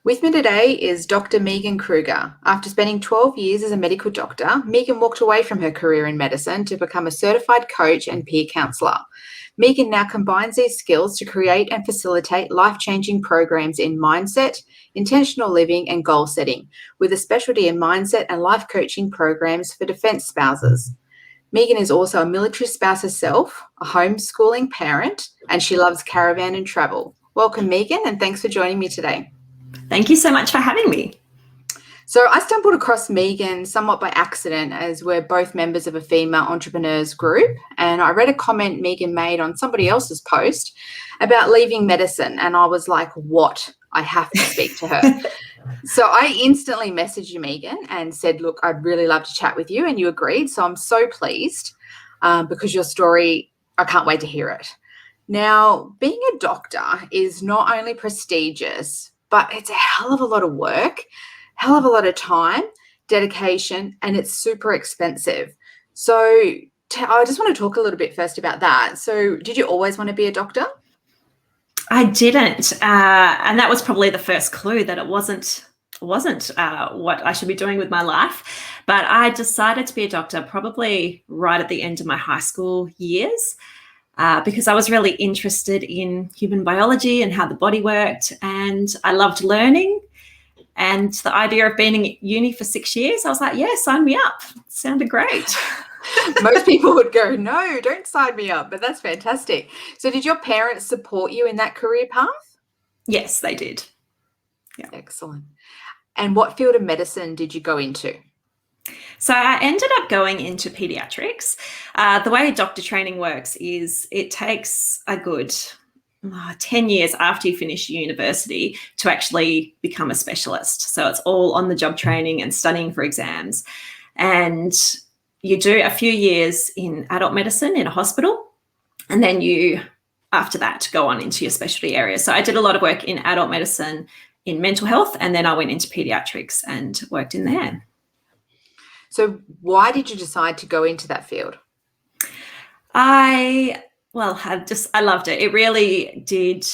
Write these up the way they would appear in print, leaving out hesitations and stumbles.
With me today is Dr. Meagan Kruger. After spending 12 years as a medical doctor, Meagan walked away from her career in medicine to become a certified coach and peer counsellor. Meagan now combines these skills to create and facilitate life-changing programs in mindset, intentional living, and goal setting, with a specialty in mindset and life coaching programs for defence spouses. Meagan is also a military spouse herself, a homeschooling parent, and she loves caravan and travel. Welcome, Meagan, and thanks for joining me today. Thank you so much for having me. So I stumbled across Meagan somewhat by accident, as we're both members of a female entrepreneurs group, and I read a comment Meagan made on somebody else's post about leaving medicine, and I was like, what? I have to speak to her. So I instantly messaged you, Meagan, and said, look, I'd really love to chat with you, and you agreed. So I'm so pleased because your story, I can't wait to hear it. Now, being a doctor is not only prestigious, but it's a hell of a lot of work, hell of a lot of time, dedication, and it's super expensive. So I just want to talk a little bit first about that. So did you always want to be a doctor? I didn't, and that was probably the first clue that it wasn't what I should be doing with my life. But I decided to be a doctor probably right at the end of my high school years. Because I was really interested in human biology and how the body worked, and I loved learning. And the idea of being in uni for 6 years, I was like, yeah, sign me up. It sounded great. Most people would go, no, don't sign me up, but that's fantastic. So did your parents support you in that career path? Yes, they did. Yeah. Excellent. And what field of medicine did you go into? So I ended up going into pediatrics. The way doctor training works is it takes a good 10 years after you finish university to actually become a specialist. So it's all on the job training and studying for exams. And you do a few years in adult medicine in a hospital, and then you, after that, go on into your specialty area. So I did a lot of work in adult medicine in mental health, and then I went into pediatrics and worked in there. So why did you decide to go into that field? I loved it. It really did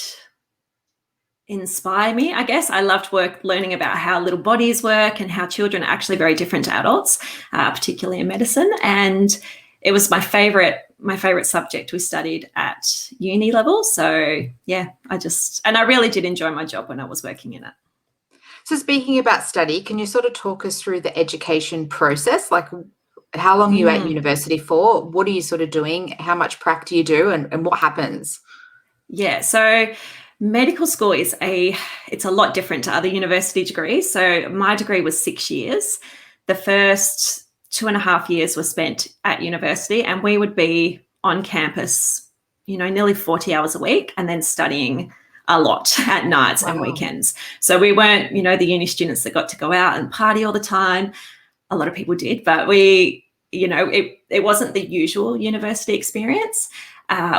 inspire me, I guess. I loved learning about how little bodies work and how children are actually very different to adults, particularly in medicine. And it was my favorite subject we studied at uni level. So yeah, I really did enjoy my job when I was working in it. So speaking about study, can you sort of talk us through the education process? Like how long are you at university for? What are you sort of doing? How much prac do you do and what happens? Yeah, so medical school it's a lot different to other university degrees. So my degree was 6 years. The first 2.5 years were spent at university, and we would be on campus, nearly 40 hours a week, and then studying a lot at nights and weekends. So we weren't, the uni students that got to go out and party all the time. A lot of people did, but it wasn't the usual university experience.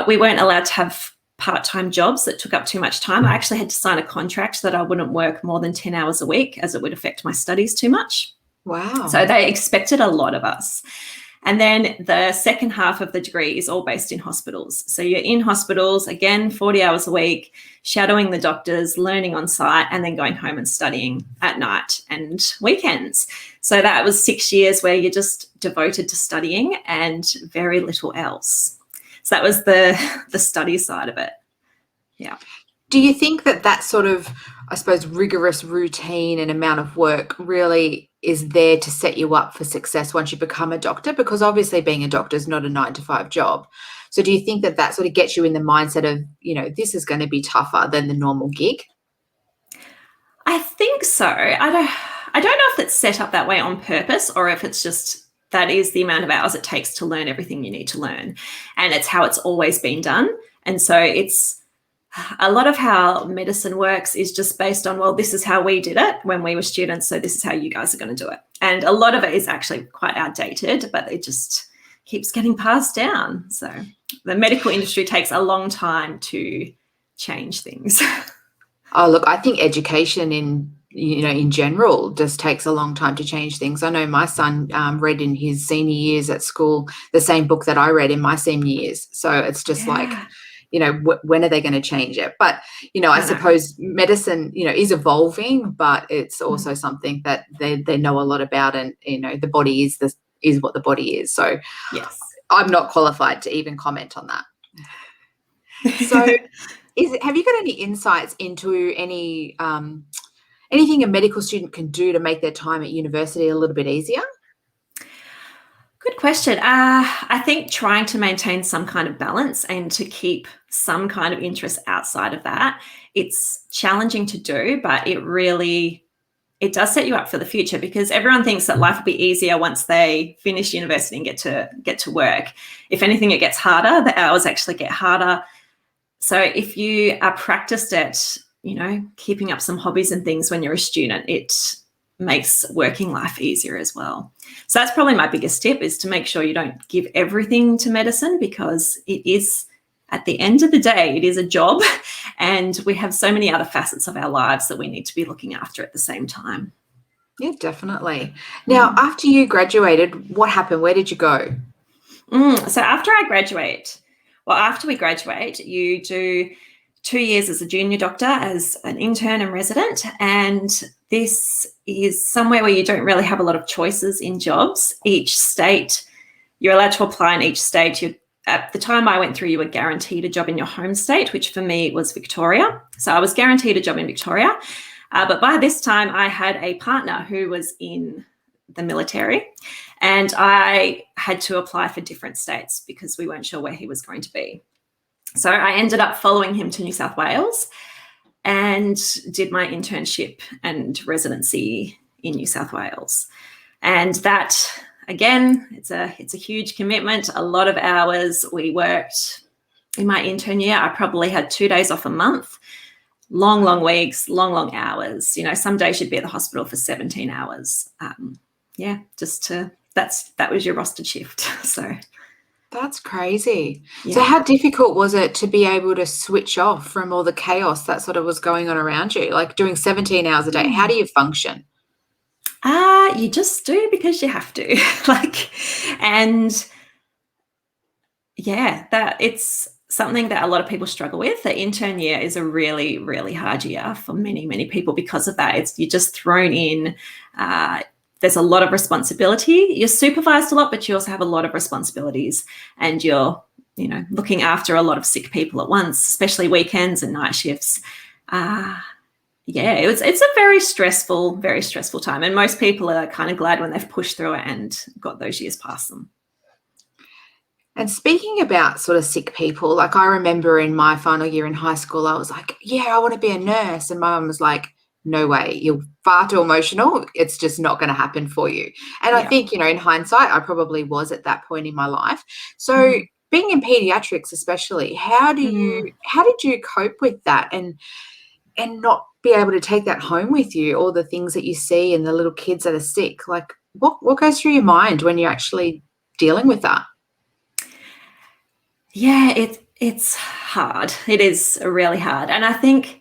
We weren't allowed to have part-time jobs that took up too much time. I actually had to sign a contract that I wouldn't work more than 10 hours a week, as it would affect my studies too much. Wow. So they expected a lot of us. And then the second half of the degree is all based in hospitals. So you're in hospitals, again, 40 hours a week, shadowing the doctors, learning on site, and then going home and studying at night and weekends. So that was 6 years where you're just devoted to studying and very little else. So that was the study side of it. Yeah. Do you think that sort of, I suppose, rigorous routine and amount of work really is there to set you up for success once you become a doctor? Because obviously being a doctor is not a 9-to-5 job. So do you think that sort of gets you in the mindset of, this is going to be tougher than the normal gig? I think so. I don't know if it's set up that way on purpose or if it's just that is the amount of hours it takes to learn everything you need to learn. And it's how it's always been done. And so it's a lot of how medicine works is just based on, well, this is how we did it when we were students, so this is how you guys are going to do it. And a lot of it is actually quite outdated, but it just keeps getting passed down. So the medical industry takes a long time to change things. Oh, look, I think education in general just takes a long time to change things. I know my son read in his senior years at school the same book that I read in my senior years. So it's just like, when are they going to change it? But, I suppose medicine, is evolving, but it's also something that they know a lot about, and, the body is what the body is. So yes, I'm not qualified to even comment on that. So have you got any insights into anything a medical student can do to make their time at university a little bit easier? Good question. I think trying to maintain some kind of balance and to keep some kind of interest outside of that, it's challenging to do, but it does set you up for the future, because everyone thinks that life will be easier once they finish university and get to work. If anything, it gets harder. The hours actually get harder. So if you are practiced at, keeping up some hobbies and things when you're a student, it makes working life easier as well. So that's probably my biggest tip, is to make sure you don't give everything to medicine, because it is, at the end of the day, it is a job, and we have so many other facets of our lives that we need to be looking after at the same time. Yeah, definitely. Now, after you graduated, what happened? Where did you go? So after we graduate, you do 2 years as a junior doctor, as an intern and resident, and this is somewhere where you don't really have a lot of choices in jobs. Each state, you're allowed to apply in each state. At the time I went through, you were guaranteed a job in your home state, which for me was Victoria. So I was guaranteed a job in Victoria. But by this time, I had a partner who was in the military, and I had to apply for different states because we weren't sure where he was going to be. So I ended up following him to New South Wales and did my internship and residency in New South Wales. And that, again, it's a huge commitment, a lot of hours. We worked in my intern year. I probably had 2 days off a month, long weeks, long hours. Some days you'd be at the hospital for 17 hours. That was your rostered shift. So that's crazy. Yeah. So how difficult was it to be able to switch off from all the chaos that sort of was going on around you? Like doing 17 hours a day, how do you function? You just do, because you have to. That it's something that a lot of people struggle with. The intern year is a really, really hard year for many, many people because of that. You're just thrown in. There's a lot of responsibility. You're supervised a lot, but you also have a lot of responsibilities, and you're, looking after a lot of sick people at once, especially weekends and night shifts. It's a very stressful time, and most people are kind of glad when they've pushed through it and got those years past them. And speaking about sort of sick people, I remember in my final year in high school, I was like, yeah, I want to be a nurse. And my mum was like, no way, you're far too emotional. It's just not going to happen for you. And I think, in hindsight, I probably was at that point in my life. So being in pediatrics, especially, how did you cope with that and not be able to take that home with you, all the things that you see and the little kids that are sick? Like what goes through your mind when you're actually dealing with that? Yeah, it's hard. It is really hard. And I think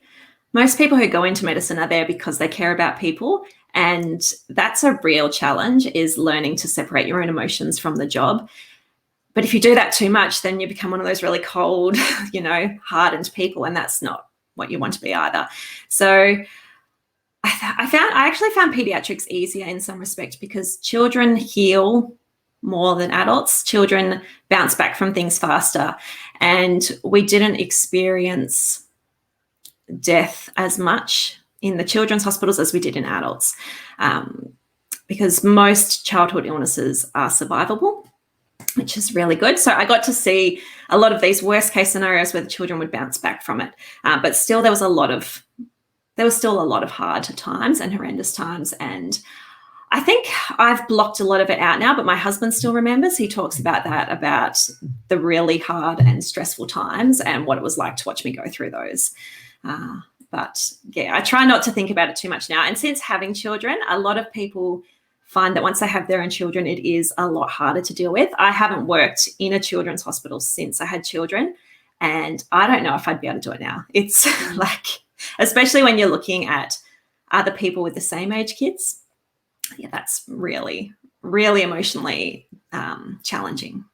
most people who go into medicine are there because they care about people. And that's a real challenge, is learning to separate your own emotions from the job. But if you do that too much, then you become one of those really cold, hardened people. And that's not what you want to be either. So I actually found pediatrics easier in some respect, because children heal more than adults. Children bounce back from things faster, and we didn't experience death as much in the children's hospitals as we did in adults, because most childhood illnesses are survivable, which is really good. So I got to see a lot of these worst case scenarios where the children would bounce back from it, but still there was still a lot of hard times and horrendous times. And I think I've blocked a lot of it out now, but my husband still remembers. He talks about the really hard and stressful times and what it was like to watch me go through those. But yeah, I try not to think about it too much now. And since having children, a lot of people find that once they have their own children, it is a lot harder to deal with. I haven't worked in a children's hospital since I had children, and I don't know if I'd be able to do it now. It's especially when you're looking at other people with the same age kids. Yeah, that's really, really emotionally challenging.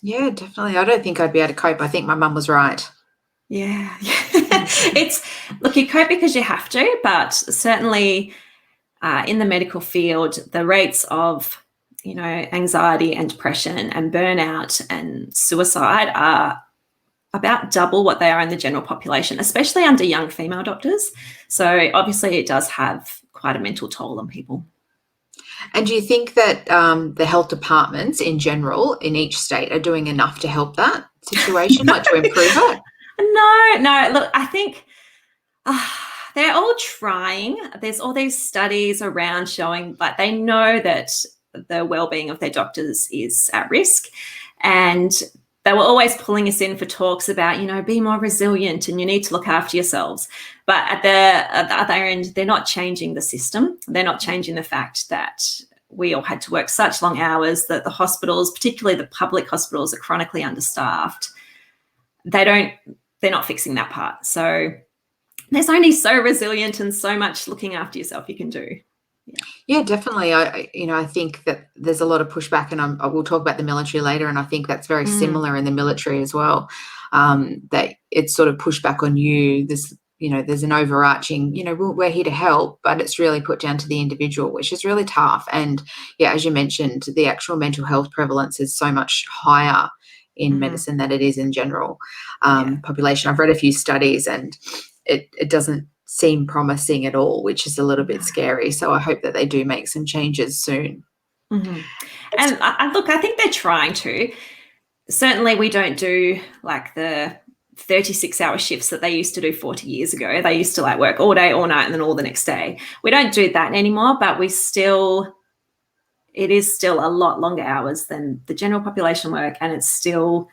Yeah, definitely. I don't think I'd be able to cope. I think my mum was right. Yeah. Look, you cope because you have to, but certainly in the medical field, the rates of, anxiety and depression and burnout and suicide are about double what they are in the general population, especially under young female doctors. So obviously it does have quite a mental toll on people. And do you think that the health departments in general in each state are doing enough to help that situation, like to improve it? No. Look, I think they're all trying. There's all these studies around showing, like, they know that the well-being of their doctors is at risk, and they were always pulling us in for talks about, be more resilient and you need to look after yourselves. But at the other end, they're not changing the system. They're not changing the fact that we all had to work such long hours, that the hospitals, particularly the public hospitals, are chronically understaffed. They're not fixing that part. So there's only so resilient and so much looking after yourself you can do. Yeah, definitely. I think that there's a lot of pushback, and I will talk about the military later, and I think that's very similar in the military as well, that it's sort of pushback on you. There's an overarching, we're here to help, but it's really put down to the individual, which is really tough. And yeah, as you mentioned, the actual mental health prevalence is so much higher in medicine than it is in general population. I've read a few studies, and it doesn't seem promising at all, which is a little bit scary. So I hope that they do make some changes soon. And I think they're trying to. Certainly we don't do like the 36-hour shifts that they used to do 40 years ago. They used to work all day, all night, and then all the next day. We don't do that anymore, but it is still a lot longer hours than the general population work. And it's still,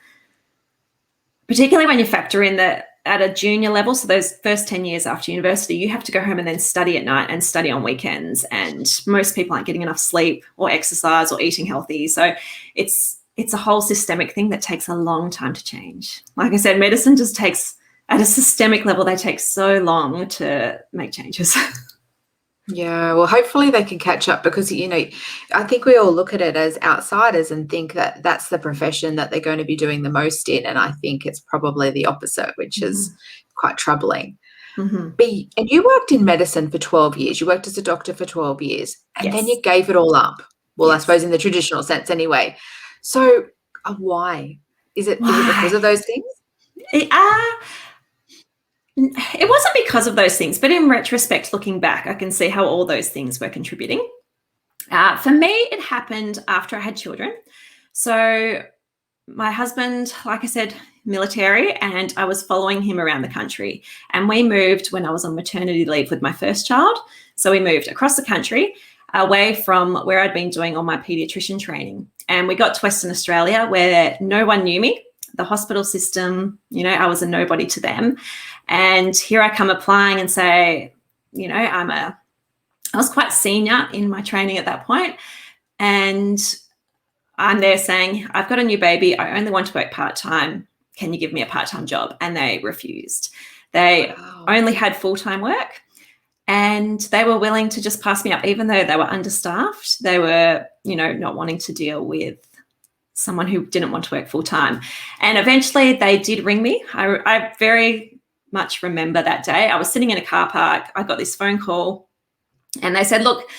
particularly when you factor in that at a junior level, so those first 10 years after university, you have to go home and then study at night and study on weekends. And most people aren't getting enough sleep or exercise or eating healthy. So it's a whole systemic thing that takes a long time to change. Like I said, medicine just takes, at a systemic level, they take so long to make changes. Yeah, well, hopefully they can catch up, because, I think we all look at it as outsiders and think that that's the profession that they're going to be doing the most in. And I think it's probably the opposite, which is quite troubling. And you worked in medicine for 12 years. You worked as a doctor for 12 years, and then you gave it all up. Well, I suppose in the traditional sense anyway. So why? Is it because of those things? It wasn't because of those things, but in retrospect, looking back, I can see how all those things were contributing. For me, it happened after I had children. So my husband, like I said, military, and I was following him around the country. And we moved when I was on maternity leave with my first child. So we moved across the country, away from where I'd been doing all my pediatrician training. And we got to Western Australia, where no one knew me. The hospital system, I was a nobody to them. And here I come applying and say, I was quite senior in my training at that point. And I'm there saying, I've got a new baby. I only want to work part-time. Can you give me a part-time job? And they refused. They only had full-time work, and they were willing to just pass me up, even though they were understaffed. They were, not wanting to deal with someone who didn't want to work full-time. And eventually they did ring me. I very much remember that day. I was sitting in a car park. I got this phone call, and they said, look,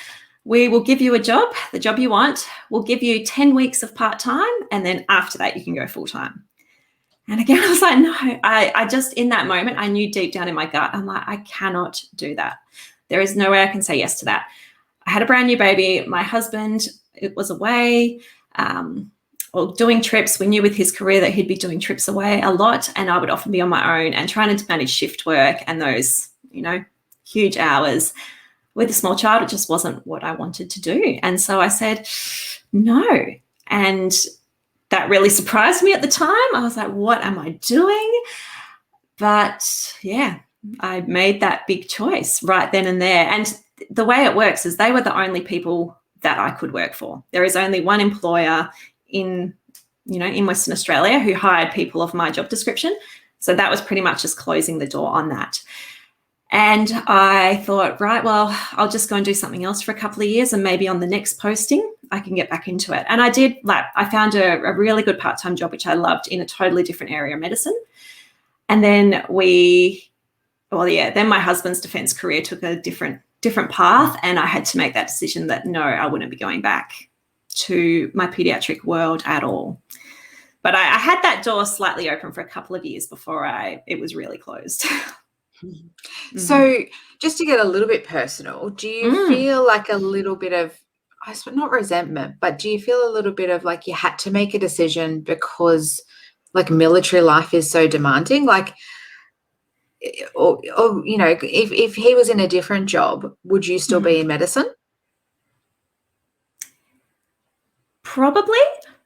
we will give you a job, the job you want. We'll give you 10 weeks of part-time, and then after that you can go full-time. And again, I was like, no, I just, in that moment, I knew deep down in my gut, I'm like, I cannot do that. There is no way I can say yes to that. I had a brand new baby. My husband, it was away, or doing trips. We knew with his career that he'd be doing trips away a lot, and I would often be on my own and trying to manage shift work and those, huge hours. With a small child, it just wasn't what I wanted to do. And so I said, no. And that really surprised me at the time. I was like, what am I doing? But yeah, I made that big choice right then and there. And the way it works is they were the only people that I could work for. There is only one employer in Western Australia who hired people of my job description. So that was pretty much just closing the door on that. And I thought, right, well, I'll just go and do something else for a couple of years, and maybe on the next posting I can get back into it. And I did. I found a really good part-time job, which I loved, in a totally different area of medicine. And then then my husband's defence career took a different path, and I had to make that decision that no, I wouldn't be going back to my pediatric world at all. But I had that door slightly open for a couple of years before it was really closed. So just to get a little bit personal, do you feel like a little bit of, I suppose not resentment, but do you feel a little bit of like you had to make a decision because like military life is so demanding? Like, or you know, if he was in a different job, would you still be in medicine? Probably,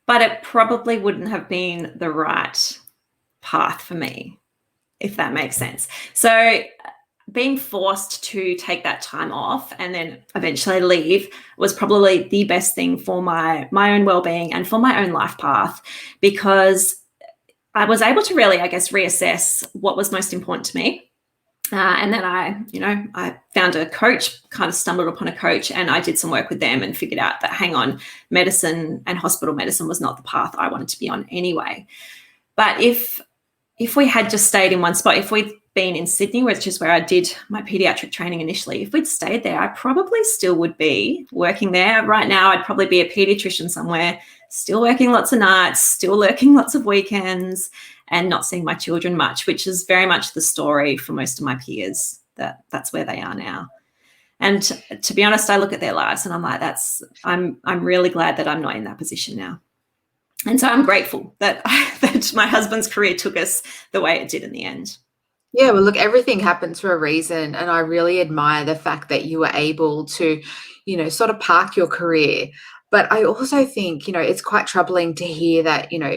but it probably wouldn't have been the right path for me, if that makes sense. So being forced to take that time off and then eventually leave was probably the best thing for my own well-being and for my own life path, because I was able to really, I guess, reassess what was most important to me. And then I found a coach, kind of stumbled upon a coach, and I did some work with them and figured out that, hang on, medicine and hospital medicine was not the path I wanted to be on anyway. But if we had just stayed in one spot, if we'd been in Sydney, which is where I did my pediatric training initially, if we'd stayed there, I probably still would be working there. Right now, I'd probably be a pediatrician somewhere, still working lots of nights, still working lots of weekends, and not seeing my children much, which is very much the story for most of my peers, that's where they are now. And to be honest, I look at their lives and I'm like, I'm really glad that I'm not in that position now. And so I'm grateful that my husband's career took us the way it did in the end. Yeah, well, look, everything happens for a reason. And I really admire the fact that you were able to, you know, sort of park your career. But I also think, you know, it's quite troubling to hear that, you know,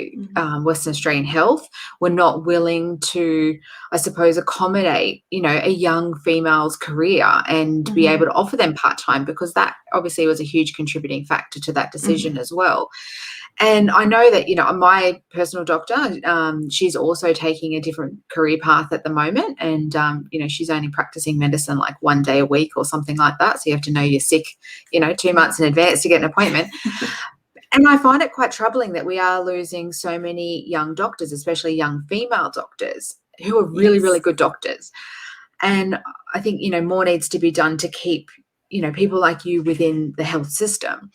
Western Australian Health were not willing to, I suppose, accommodate, you know, a young female's career and be able to offer them part-time, because that obviously was a huge contributing factor to that decision as well. And I know that, you know, my personal doctor, she's also taking a different career path at the moment. And, you know, she's only practicing medicine like 1 day a week or something like that. So you have to know you're sick, you know, 2 months in advance to get an appointment. And I find it quite troubling that we are losing so many young doctors, especially young female doctors who are really, really good doctors. And I think, you know, more needs to be done to keep, you know, people like you within the health system.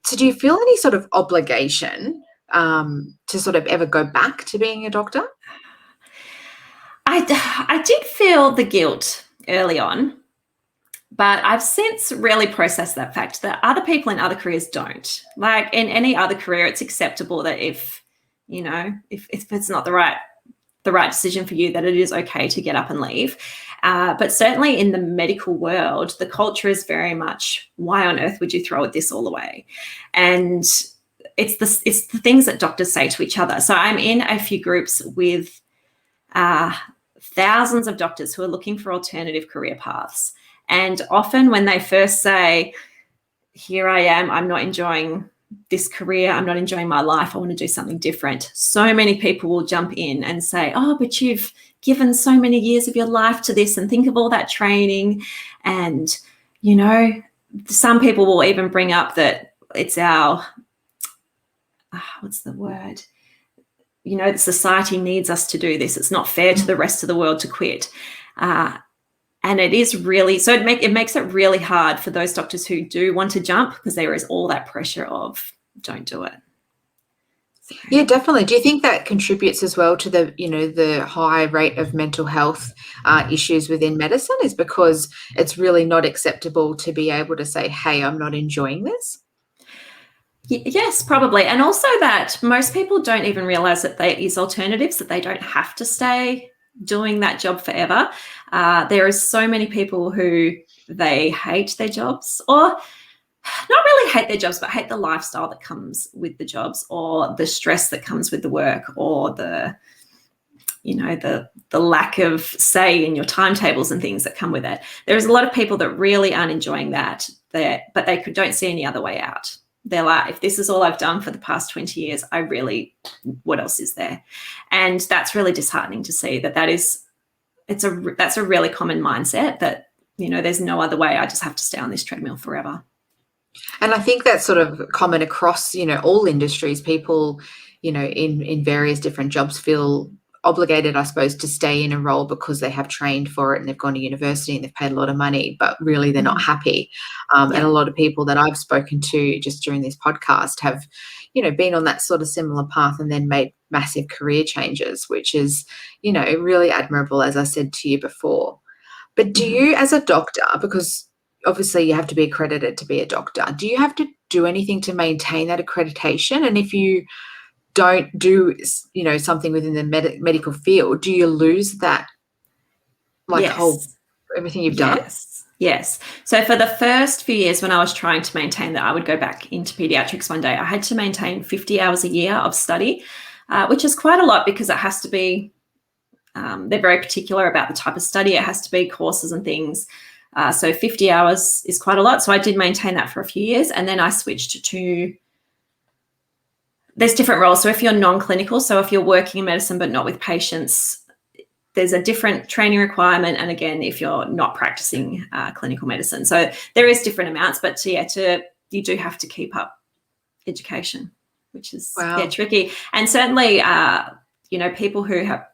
So do you feel any sort of obligation to sort of ever go back to being a doctor? I did feel the guilt early on, but I've since really processed that fact that other people in other careers don't. Like in any other career, it's acceptable that if it's not the right decision for you, that it is okay to get up and leave. But certainly in the medical world, the culture is very much, why on earth would you throw this all away? And it's the things that doctors say to each other. So I'm in a few groups with thousands of doctors who are looking for alternative career paths. And often when they first say, here I am, I'm not enjoying this career, I'm not enjoying my life, I want to do something different, so many people will jump in and say, oh, but you've given so many years of your life to this, and think of all that training. And, you know, some people will even bring up that it's our, what's the word? You know, the society needs us to do this. It's not fair to the rest of the world to quit. And it is really, so it makes it really hard for those doctors who do want to jump, because there is all that pressure of don't do it. So. Yeah, definitely. Do you think that contributes as well to the, you know, the high rate of mental health issues within medicine, is because it's really not acceptable to be able to say, hey, I'm not enjoying this? Yes, probably. And also that most people don't even realize that there is alternatives, that they don't have to stay doing that job forever. There are so many people who they hate their jobs, or not really hate their jobs, but hate the lifestyle that comes with the jobs, or the stress that comes with the work, or the lack of say in your timetables and things that come with it. There's a lot of people that really aren't enjoying that, but they don't see any other way out. They're like, if this is all I've done for the past 20 years, what else is there? And that's really disheartening to see that's a really common mindset, that, you know, there's no other way. I just have to stay on this treadmill forever. And I think that's sort of common across, you know, all industries. People, you know, in various different jobs feel obligated, I suppose, to stay in a role because they have trained for it and they've gone to university and they've paid a lot of money, but really they're not happy. And a lot of people that I've spoken to just during this podcast have, been on that sort of similar path and then made massive career changes, which is, really admirable, as I said to you before. But do you, as a doctor, because obviously you have to be accredited to be a doctor, do you have to do anything to maintain that accreditation? And if you don't do, something within the medical field, do you lose that, everything you've done? Yes. So for the first few years when I was trying to maintain that I would go back into pediatrics one day, I had to maintain 50 hours a year of study, which is quite a lot because it has to be, they're very particular about the type of study. It has to be courses and things. So 50 hours is quite a lot. So I did maintain that for a few years, and then I switched to, there's different roles. So if you're non-clinical, so if you're working in medicine but not with patients, there's a different training requirement. And again, if you're not practicing clinical medicine. So there is different amounts, but you do have to keep up education, which is tricky. And certainly, people who have,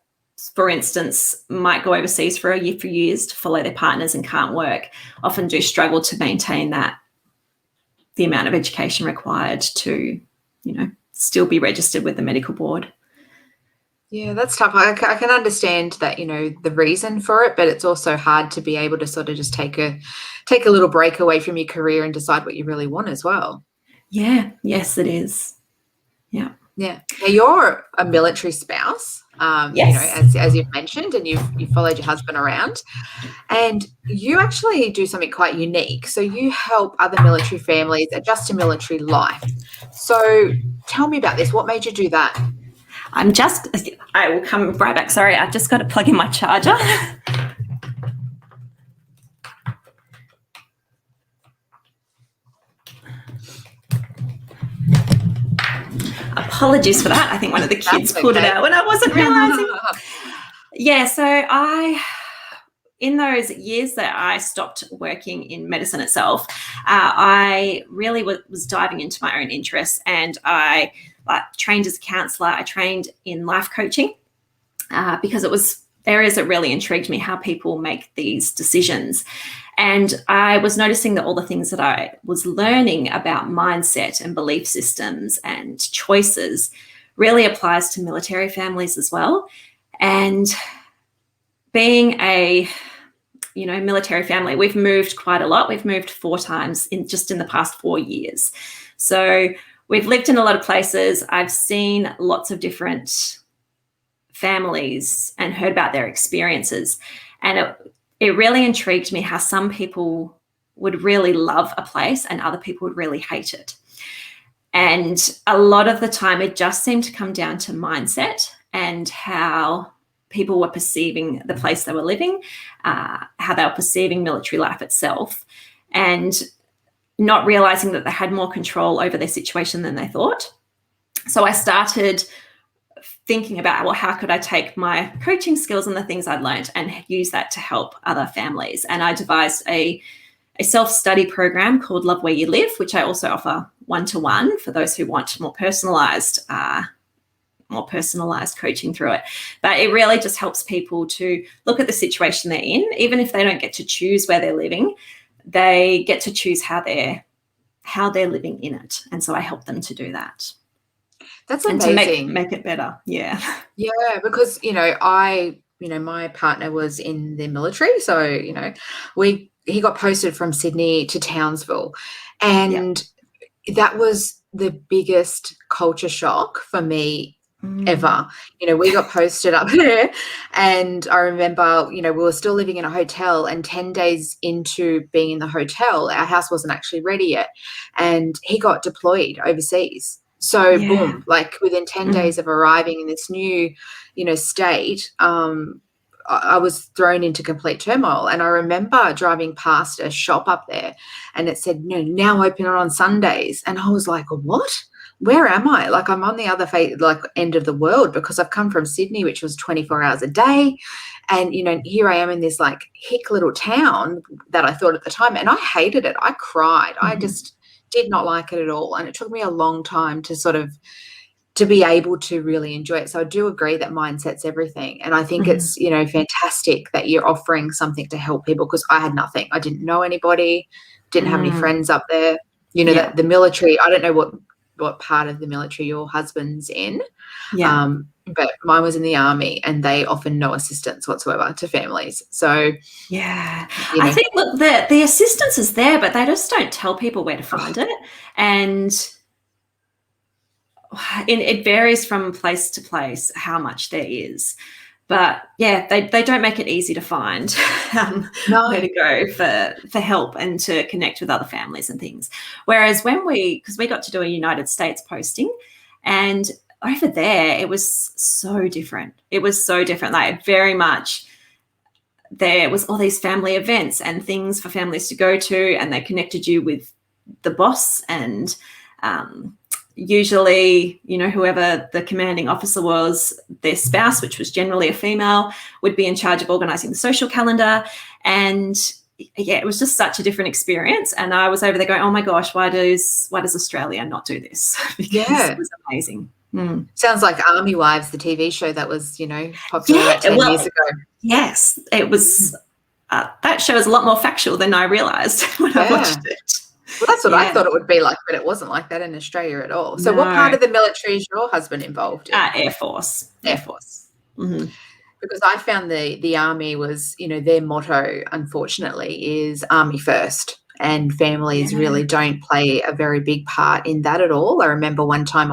for instance, might go overseas for years to follow their partners and can't work, often do struggle to maintain the amount of education required to, still be registered with the medical board. Yeah, that's tough. I can understand that, the reason for it, but it's also hard to be able to sort of just take a little break away from your career and decide what you really want as well. Yeah. Yes, it is. Yeah. Yeah. Now you're a military spouse, yes. as you've mentioned, and you've followed your husband around, and you actually do something quite unique. So you help other military families adjust to military life. So tell me about this. What made you do that? I will come right back. Sorry, I've just got to plug in my charger. Apologies for that. I think one of the kids pulled it out when I wasn't realising. Yeah, so in those years that I stopped working in medicine itself, I really was diving into my own interests, and I trained as a counsellor. I trained in life coaching because it was areas that really intrigued me, how people make these decisions. And I was noticing that all the things that I was learning about mindset and belief systems and choices really applies to military families as well. And being a military family, we've moved quite a lot. We've moved 4 times in the past 4 years. So we've lived in a lot of places. I've seen lots of different families and heard about their experiences. And it really intrigued me how some people would really love a place and other people would really hate it. And a lot of the time it just seemed to come down to mindset and how people were perceiving the place they were living, how they were perceiving military life itself, and not realizing that they had more control over their situation than they thought. So I started thinking about, well, how could I take my coaching skills and the things I'd learned and use that to help other families? And I devised a self-study program called Love Where You Live, which I also offer one-to-one for those who want more personalized coaching through it. But it really just helps people to look at the situation they're in. Even if they don't get to choose where they're living, they get to choose how they're living in it. And so I help them to do that. That's amazing. And to make it better. Yeah. Yeah, because, my partner was in the military. So, he got posted from Sydney to Townsville. And that was the biggest culture shock for me ever. We got posted up there, and I remember, we were still living in a hotel, and 10 days into being in the hotel, our house wasn't actually ready yet. And he got deployed overseas. So boom, within 10 days of arriving in this new, state, I was thrown into complete turmoil. And I remember driving past a shop up there and it said, now open on Sundays. And I was like, what? Where am I? I'm on the other end of the world, because I've come from Sydney, which was 24 hours a day. And, here I am in this hick little town that I thought at the time, and I hated it. I cried. I just did not like it at all. And it took me a long time to sort of to be able to really enjoy it. So I do agree that mindset's everything. And I think it's, fantastic that you're offering something to help people, because I had nothing. I didn't know anybody, didn't have any friends up there. That the military, I don't know what part of the military your husband's in. But mine was in the army, and they offer no assistance whatsoever to families. So I think, look, the assistance is there, but they just don't tell people where to find it. And it varies from place to place how much there is. But they don't make it easy to find where to go for help and to connect with other families and things. Whereas because we got to do a United States posting, and over there it was so different. It was so different. Like, very much there was all these family events and things for families to go to, and they connected you with the boss, and usually, whoever the commanding officer was, their spouse, which was generally a female, would be in charge of organising the social calendar. And it was just such a different experience. And I was over there going, oh my gosh, why does Australia not do this? Because it was amazing. Sounds like Army Wives, the TV show that was, popular about 10 years ago. Yes, it was. That show is a lot more factual than I realised when I watched it. Well, that's what I thought it would be like, but it wasn't like that in Australia at all. So what part of the military is your husband involved in? Air Force. Mm-hmm. Because I found the Army was, their motto, unfortunately, is Army first. And families really don't play a very big part in that at all. I remember one time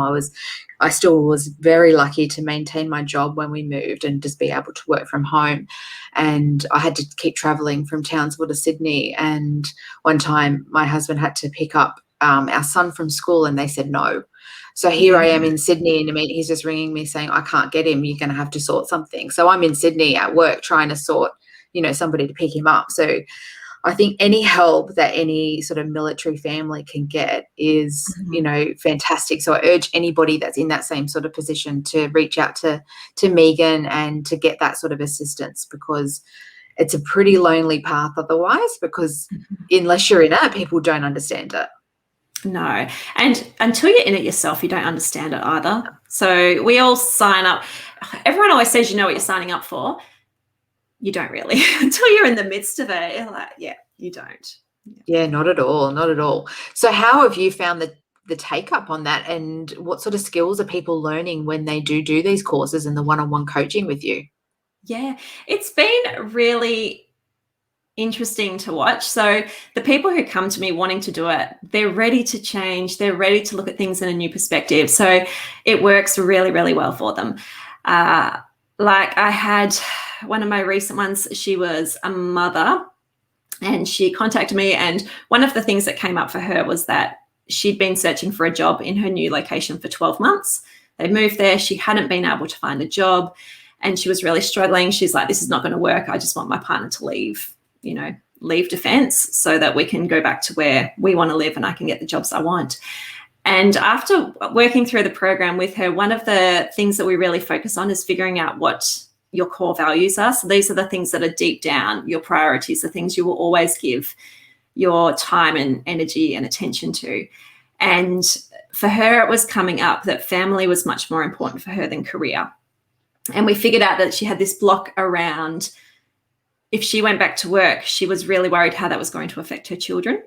I still was very lucky to maintain my job when we moved and just be able to work from home. And I had to keep travelling from Townsville to Sydney. And one time my husband had to pick up our son from school, and they said no. So here I am in Sydney, and he's just ringing me saying, I can't get him. You're going to have to sort something. So I'm in Sydney at work trying to sort, somebody to pick him up. So I think any help that any sort of military family can get is, fantastic. So I urge anybody that's in that same sort of position to reach out to Meagan and to get that sort of assistance, because it's a pretty lonely path otherwise, because unless you're in it, people don't understand it. No. And until you're in it yourself, you don't understand it either. So we all sign up. Everyone always says you know what you're signing up for. You don't really. Until you're in the midst of it, you're like, you don't. Yeah, not at all. Not at all. So how have you found the take up on that, and what sort of skills are people learning when they do these courses and the one-on-one coaching with you? Yeah, it's been really interesting to watch. So the people who come to me wanting to do it, they're ready to change. They're ready to look at things in a new perspective. So it works really, really well for them. Like, I had one of my recent ones, she was a mother, and she contacted me, and one of the things that came up for her was that she'd been searching for a job in her new location for 12 months. They moved there. She hadn't been able to find a job, and she was really struggling. She's like, this is not going to work. I just want my partner to leave defence so that we can go back to where we want to live and I can get the jobs I want. And after working through the program with her, one of the things that we really focus on is figuring out what your core values are. So these are the things that are deep down, your priorities, the things you will always give your time and energy and attention to. And for her, it was coming up that family was much more important for her than career. And we figured out that she had this block around, if she went back to work, she was really worried how that was going to affect her children.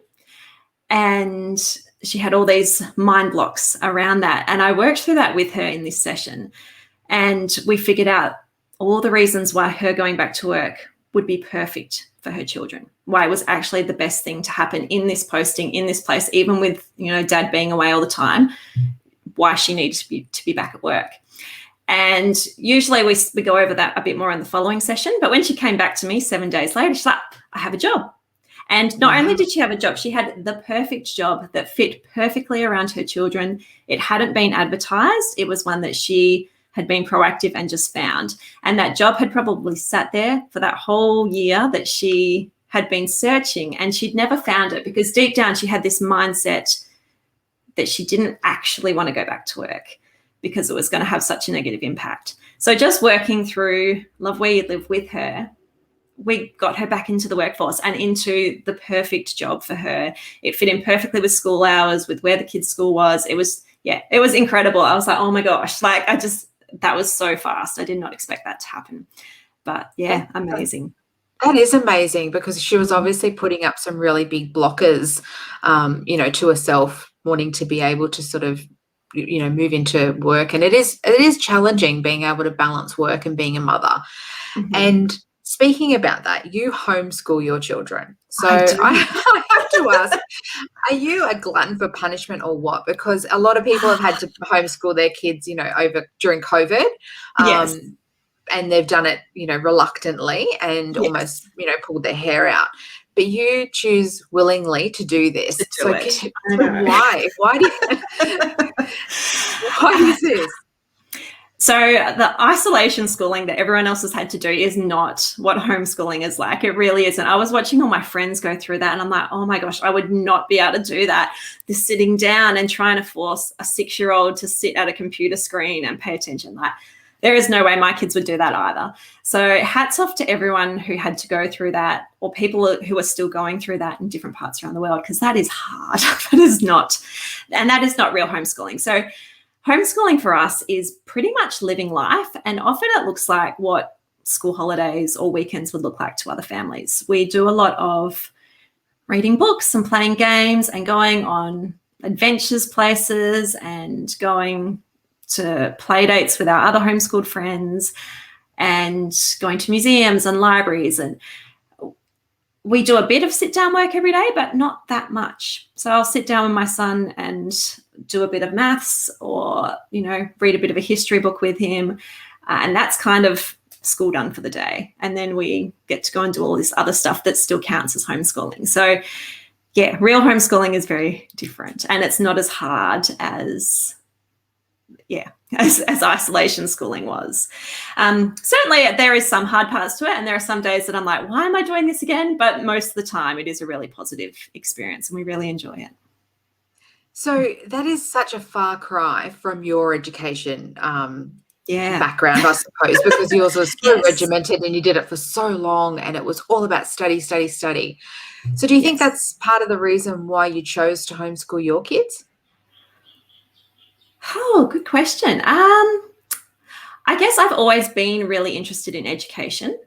And she had all these mind blocks around that. And I worked through that with her in this session. And we figured out all the reasons why her going back to work would be perfect for her children, why it was actually the best thing to happen in this posting, in this place, even with, dad being away all the time, why she needed to be back at work. And usually we go over that a bit more in the following session. But when she came back to me 7 days later, she's like, I have a job. And not only did she have a job, she had the perfect job that fit perfectly around her children. It hadn't been advertised. It was one that she had been proactive and just found. And that job had probably sat there for that whole year that she had been searching, and she'd never found it because deep down she had this mindset that she didn't actually want to go back to work because it was going to have such a negative impact. So just working through Love Where You Live with her, we got her back into the workforce and into the perfect job for her. It fit in perfectly with school hours, with where the kids' school was. It was yeah, it was incredible. I was like, oh my gosh, like that was so fast. I did not expect that to happen. But yeah, amazing. That is amazing, because she was obviously putting up some really big blockers, to herself, wanting to be able to sort of, move into work. And it is challenging being able to balance work and being a mother. Mm-hmm. And speaking about that, you homeschool your children. So I do. I have to ask, are you a glutton for punishment or what? Because a lot of people have had to homeschool their kids, over during COVID. Yes. And they've done it, reluctantly and almost, pulled their hair out. But you choose willingly to do this. Why? Why do you, why is this? So the isolation schooling that everyone else has had to do is not what homeschooling is like. It really isn't. I was watching all my friends go through that, and I'm like, oh my gosh, I would not be able to do that. The sitting down and trying to force a 6-year-old to sit at a computer screen and pay attention. Like, there is no way my kids would do that either. So hats off to everyone who had to go through that, or people who are still going through that in different parts around the world, because that is hard. That is not real homeschooling. So homeschooling for us is pretty much living life, and often it looks like what school holidays or weekends would look like to other families. We do a lot of reading books and playing games and going on adventures places and going to play dates with our other homeschooled friends and going to museums and libraries. And we do a bit of sit down work every day, but not that much. So I'll sit down with my son and do a bit of maths, or, read a bit of a history book with him. And that's kind of school done for the day. And then we get to go and do all this other stuff that still counts as homeschooling. So yeah, real homeschooling is very different, and it's not as hard as isolation schooling was. Certainly there is some hard parts to it, and there are some days that I'm like, why am I doing this again? But most of the time it is a really positive experience, and we really enjoy it. So that is such a far cry from your education background, I suppose, because yours was so regimented and you did it for so long, and it was all about study, study, study. So do you think that's part of the reason why you chose to homeschool your kids? Oh, good question. I guess I've always been really interested in education.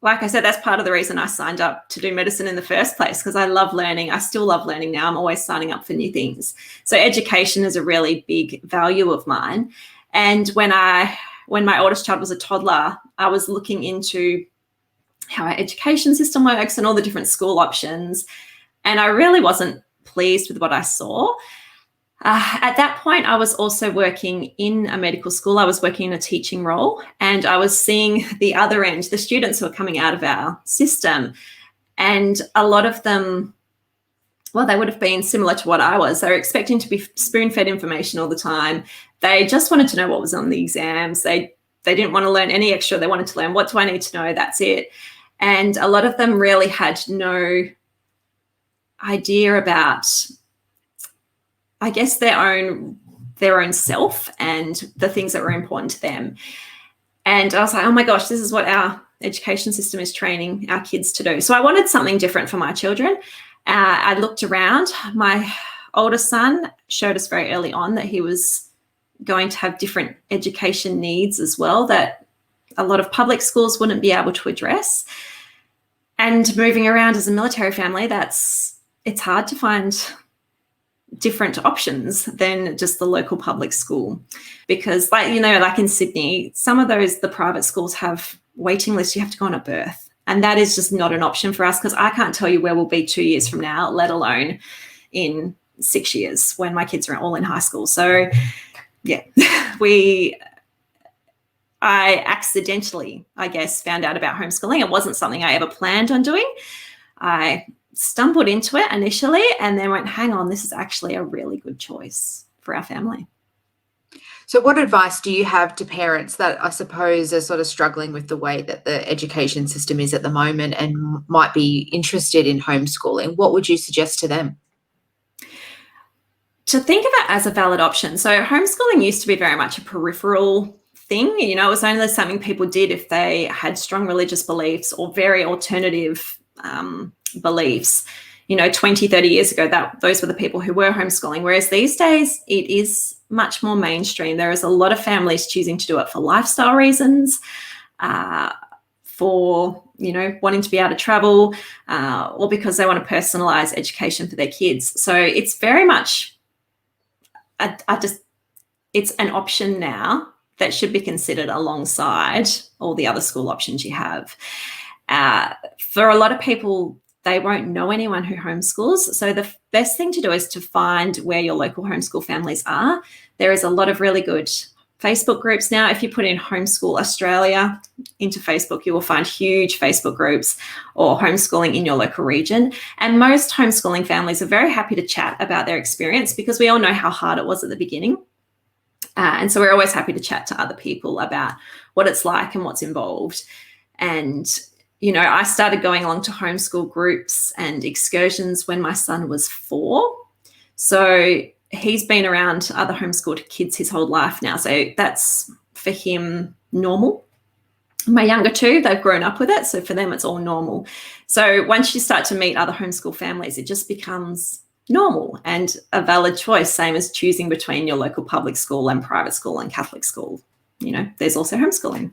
Like I said, that's part of the reason I signed up to do medicine in the first place, because I love learning. I still love learning now. I'm always signing up for new things. So education is a really big value of mine. And when my oldest child was a toddler, I was looking into how our education system works and all the different school options. And I really wasn't pleased with what I saw. At that point, I was also working in a medical school. I was working in a teaching role, and I was seeing the other end, the students who are coming out of our system. And a lot of them, well, they would have been similar to what I was. They were expecting to be spoon-fed information all the time. They just wanted to know what was on the exams. They didn't want to learn any extra. They wanted to learn, what do I need to know? That's it. And a lot of them really had no idea about, I guess, their own self and the things that were important to them. And I was like, oh my gosh, this is what our education system is training our kids to do. So I wanted something different for my children. I looked around. My oldest son showed us very early on that he was going to have different education needs as well that a lot of public schools wouldn't be able to address. And moving around as a military family, it's hard to find different options than just the local public school, because like in Sydney, some of the private schools have waiting lists. You have to go on a birth, and that is just not an option for us, because I can't tell you where we'll be 2 years from now, let alone in 6 years when my kids are all in high school. So yeah, I accidentally, I guess, found out about homeschooling. It wasn't something I ever planned on doing. I stumbled into it initially and then went, hang on, this is actually a really good choice for our family. So what advice do you have to parents that I suppose are sort of struggling with the way that the education system is at the moment and might be interested in homeschooling? What would you suggest to them? To think of it as a valid option. So homeschooling used to be very much a peripheral thing. It was only something people did if they had strong religious beliefs or very alternative beliefs. 20, 30 years ago, those were the people who were homeschooling. Whereas these days it is much more mainstream. There is a lot of families choosing to do it for lifestyle reasons, for, you know, wanting to be able to travel, or because they want to personalize education for their kids. So it's very much, it's an option now that should be considered alongside all the other school options you have. For a lot of people, they won't know anyone who homeschools. So the best thing to do is to find where your local homeschool families are. There is a lot of really good Facebook groups now. If you put in Homeschool Australia into Facebook, you will find huge Facebook groups, or homeschooling in your local region. And most homeschooling families are very happy to chat about their experience, because we all know how hard it was at the beginning. And so we're always happy to chat to other people about what it's like and what's involved. And, you know, I started going along to homeschool groups and excursions when my son was 4. So he's been around other homeschooled kids his whole life now. So that's, for him, normal. My younger two, they've grown up with it. So for them, it's all normal. So once you start to meet other homeschool families, it just becomes normal and a valid choice, same as choosing between your local public school and private school and Catholic school. You know, there's also homeschooling.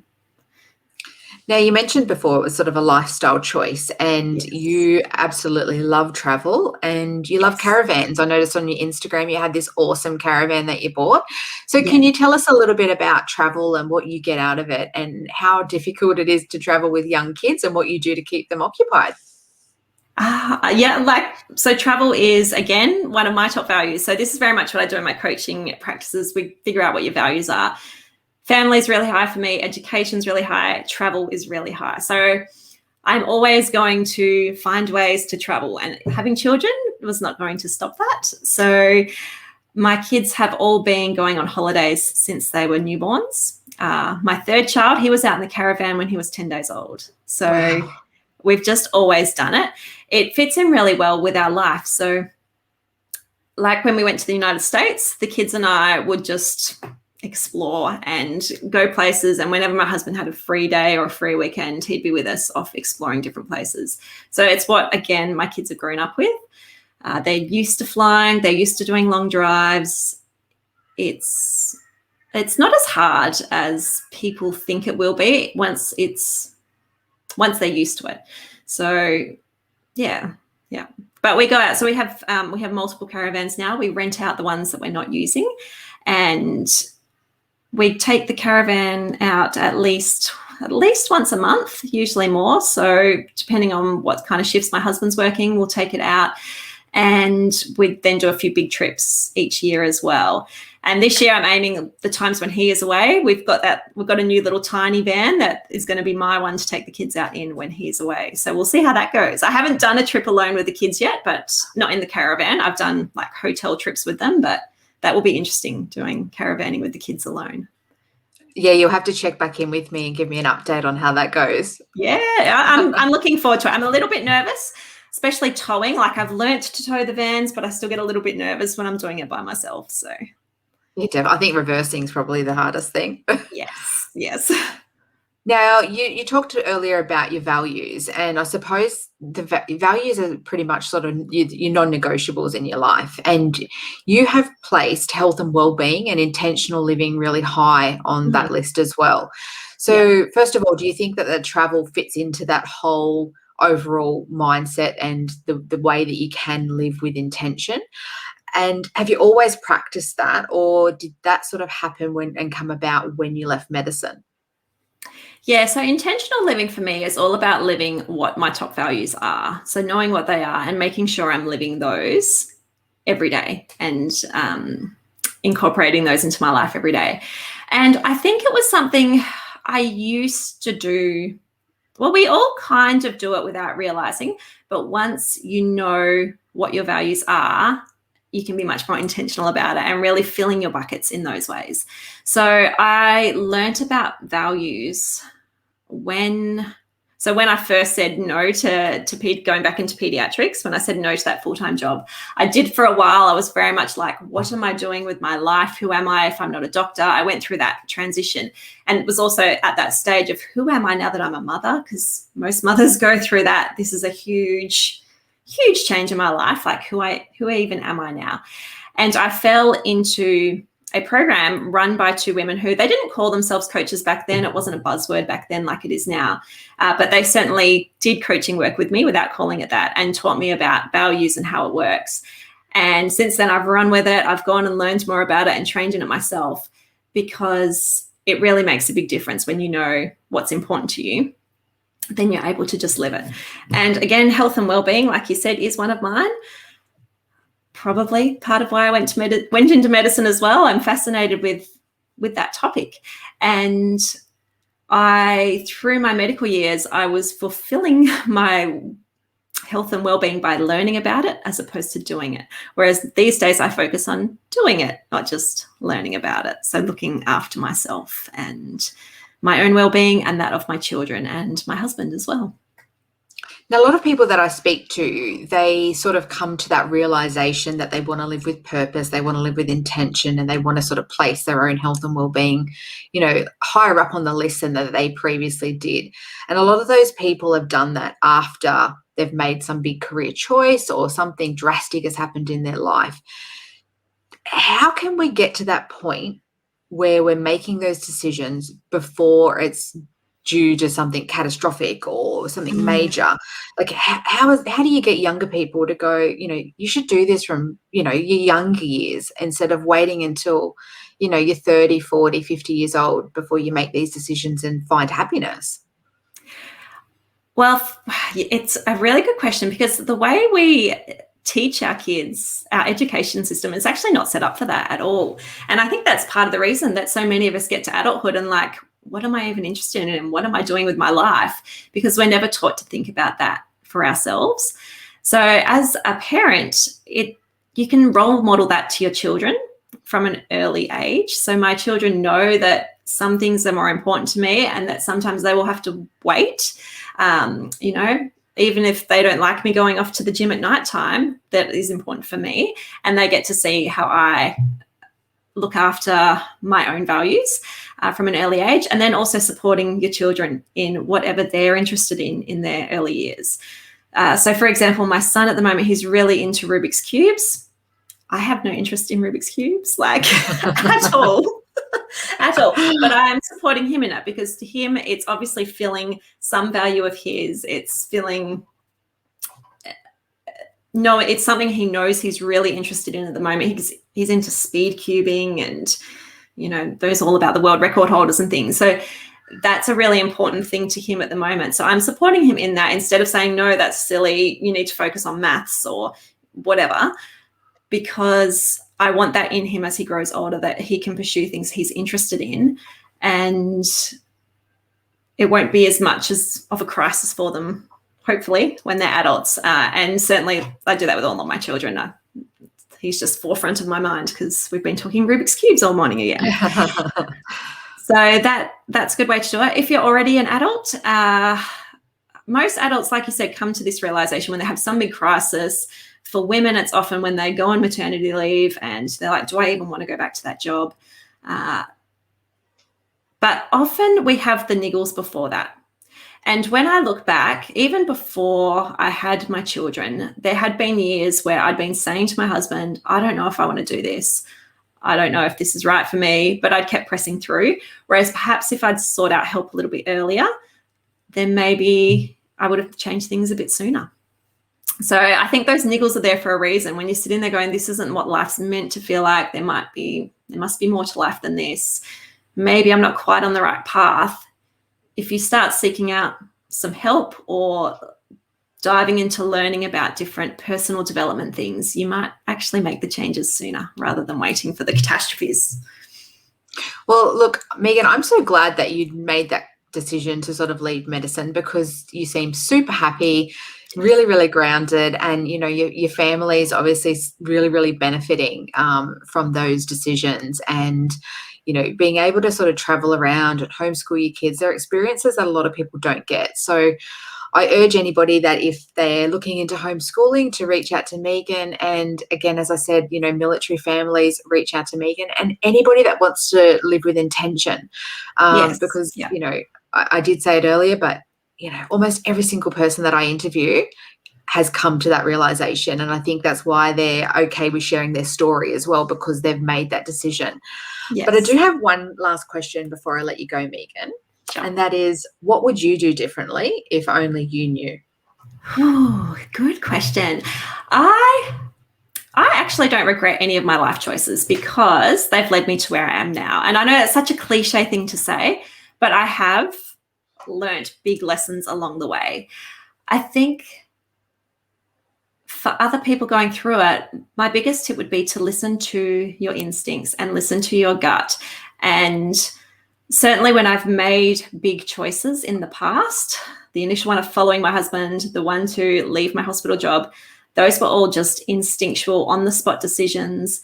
Now, you mentioned before it was sort of a lifestyle choice, and Yes. you absolutely love travel and you love Yes. caravans. I noticed on your Instagram you had this awesome caravan that you bought. So Yeah. can you tell us a little bit about travel and what you get out of it, and how difficult it is to travel with young kids and what you do to keep them occupied? So travel is, again, one of my top values. So this is very much what I do in my coaching practices. We figure out what your values are. Family is really high for me. Education's really high. Travel is really high. So I'm always going to find ways to travel, and having children was not going to stop that. So my kids have all been going on holidays since they were newborns. My third child, he was out in the caravan when he was 10 days old. So Wow. we've just always done it. It fits in really well with our life. So like when we went to the United States, the kids and I would just explore and go places. And whenever my husband had a free day or a free weekend, he'd be with us off exploring different places. So it's what, again, my kids have grown up with. They're used to flying. They're used to doing long drives. It's not as hard as people think it will be once they're used to it. So yeah. But we go out. So we have multiple caravans now. We rent out the ones that we're not using, and we take the caravan out at least once a month, usually more. So depending on what kind of shifts my husband's working, we'll take it out. And we then do a few big trips each year as well. And this year I'm aiming the times when he is away. We've got a new little tiny van that is going to be my one to take the kids out in when he's away. So we'll see how that goes. I haven't done a trip alone with the kids yet, but not in the caravan. I've done like hotel trips with them, but that will be interesting, doing caravanning with the kids alone. Yeah, you'll have to check back in with me and give me an update on how that goes. Yeah, I'm looking forward to it. I'm a little bit nervous, especially towing. Like, I've learnt to tow the vans, but I still get a little bit nervous when I'm doing it by myself. So Yeah, I think reversing is probably the hardest thing. yes. Now, you talked earlier about your values, and I suppose the values are pretty much sort of your non-negotiables in your life, and you have placed health and well-being and intentional living really high on that list as well. So first of all, do you think that travel fits into that whole overall mindset and the way that you can live with intention? And have you always practiced that, or did that sort of happen and come about when you left medicine? Yeah, so intentional living for me is all about living what my top values are. So knowing what they are and making sure I'm living those every day, and incorporating those into my life every day. And I think it was something I used to do. Well, we all kind of do it without realizing, but once you know what your values are, you can be much more intentional about it and really filling your buckets in those ways. So I learnt about values when I first said no to going back into pediatrics, when I said no to that full-time job. I did for a while. I was very much like, what am I doing with my life? Who am I if I'm not a doctor? I went through that transition, and it was also at that stage of, who am I now that I'm a mother? Because most mothers go through that. This is a huge change in my life. Like, who even am I now? And I fell into a program run by two women who, they didn't call themselves coaches back then. It wasn't a buzzword back then like it is now. But they certainly did coaching work with me without calling it that, and taught me about values and how it works. And since then, I've run with it. I've gone and learned more about it and trained in it myself, because it really makes a big difference when you know what's important to you. Then you're able to just live it. And again, health and well-being, like you said, is one of mine. Probably part of why I went into medicine as well. I'm fascinated with that topic. And through my medical years, I was fulfilling my health and well-being by learning about it as opposed to doing it. Whereas these days I focus on doing it, not just learning about it. So looking after myself and my own well-being and that of my children and my husband as well. Now, a lot of people that I speak to, they sort of come to that realization that they want to live with purpose, they want to live with intention, and they want to sort of place their own health and well-being, higher up on the list than that they previously did. And a lot of those people have done that after they've made some big career choice or something drastic has happened in their life. How can we get to that point where we're making those decisions before it's due to something catastrophic or something major? Like, how do you get younger people to go, you should do this from, your younger years, instead of waiting until, you're 30, 40, 50 years old before you make these decisions and find happiness? Well, it's a really good question, because the way we teach our kids, our education system is actually not set up for that at all. And I think that's part of the reason that so many of us get to adulthood and like, what am I even interested in and what am I doing with my life? Because we're never taught to think about that for ourselves. So as a parent, you can role model that to your children from an early age. So my children know that some things are more important to me and that sometimes they will have to wait. Even if they don't like me going off to the gym at nighttime, that is important for me. And they get to see how I look after my own values from an early age, and then also supporting your children in whatever they're interested in their early years. So, for example, my son at the moment, he's really into Rubik's Cubes. I have no interest in Rubik's Cubes, at all. At all. But I'm supporting him in it, because to him, it's obviously filling some value of his. It's filling... No, it's something he knows he's really interested in at the moment. He's into speed cubing and, those all about the world record holders and things. So that's a really important thing to him at the moment. So I'm supporting him in that, instead of saying, no, that's silly, you need to focus on maths or whatever, because I want that in him as he grows older, that he can pursue things he's interested in, and it won't be as much of a crisis for them, hopefully, when they're adults. And certainly I do that with all of my children. He's just forefront of my mind because we've been talking Rubik's Cubes all morning again. So that's a good way to do it. If you're already an adult, most adults, like you said, come to this realization when they have some big crisis. For women, it's often when they go on maternity leave and they're like, do I even want to go back to that job? But often we have the niggles before that. And when I look back, even before I had my children, there had been years where I'd been saying to my husband, I don't know if I want to do this. I don't know if this is right for me, but I'd kept pressing through. Whereas perhaps if I'd sought out help a little bit earlier, then maybe I would have changed things a bit sooner. So I think those niggles are there for a reason. When you're sitting there going, this isn't what life's meant to feel like, there must be more to life than this. Maybe I'm not quite on the right path. If you start seeking out some help or diving into learning about different personal development things, you might actually make the changes sooner rather than waiting for the catastrophes. Well, look, Meagan, I'm so glad that you made that decision to sort of leave medicine, because you seem super happy, really, really grounded, and, your family is obviously really, really benefiting from those decisions. And being able to sort of travel around and homeschool your kids, they're experiences that a lot of people don't get. So I urge anybody that if they're looking into homeschooling to reach out to Meagan. And again, as I said, military families, reach out to Meagan, and anybody that wants to live with intention. Yes. Because, I did say it earlier, but, almost every single person that I interview has come to that realization. And I think that's why they're okay with sharing their story as well, because they've made that decision. Yes. But I do have one last question before I let you go, Meagan. Sure. And that is, what would you do differently if only you knew? Oh, good question. I actually don't regret any of my life choices because they've led me to where I am now. And I know it's such a cliche thing to say, but I have learnt big lessons along the way. I think for other people going through it, my biggest tip would be to listen to your instincts and listen to your gut. And certainly when I've made big choices in the past, the initial one of following my husband, the one to leave my hospital job, those were all just instinctual, on-the-spot decisions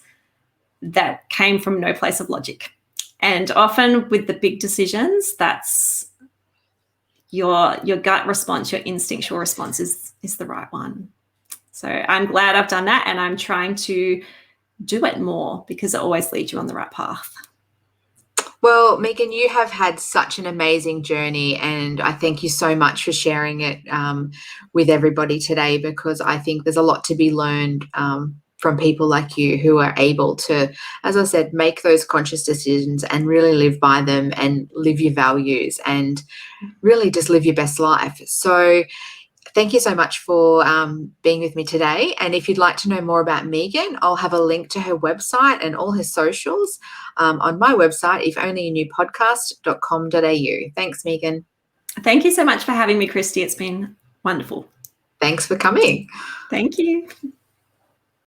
that came from no place of logic. And often with the big decisions, that's your gut response, your instinctual response is the right one. So I'm glad I've done that, and I'm trying to do it more because it always leads you on the right path. Well, Meagan, you have had such an amazing journey, and I thank you so much for sharing it with everybody today, because I think there's a lot to be learned from people like you who are able to, as I said, make those conscious decisions and really live by them and live your values and really just live your best life. So thank you so much for being with me today. And if you'd like to know more about Meagan, I'll have a link to her website and all her socials on my website, ifonlyouknewpodcast.com.au. Thanks, Meagan. Thank you so much for having me, Christy. It's been wonderful. Thanks for coming. Thank you.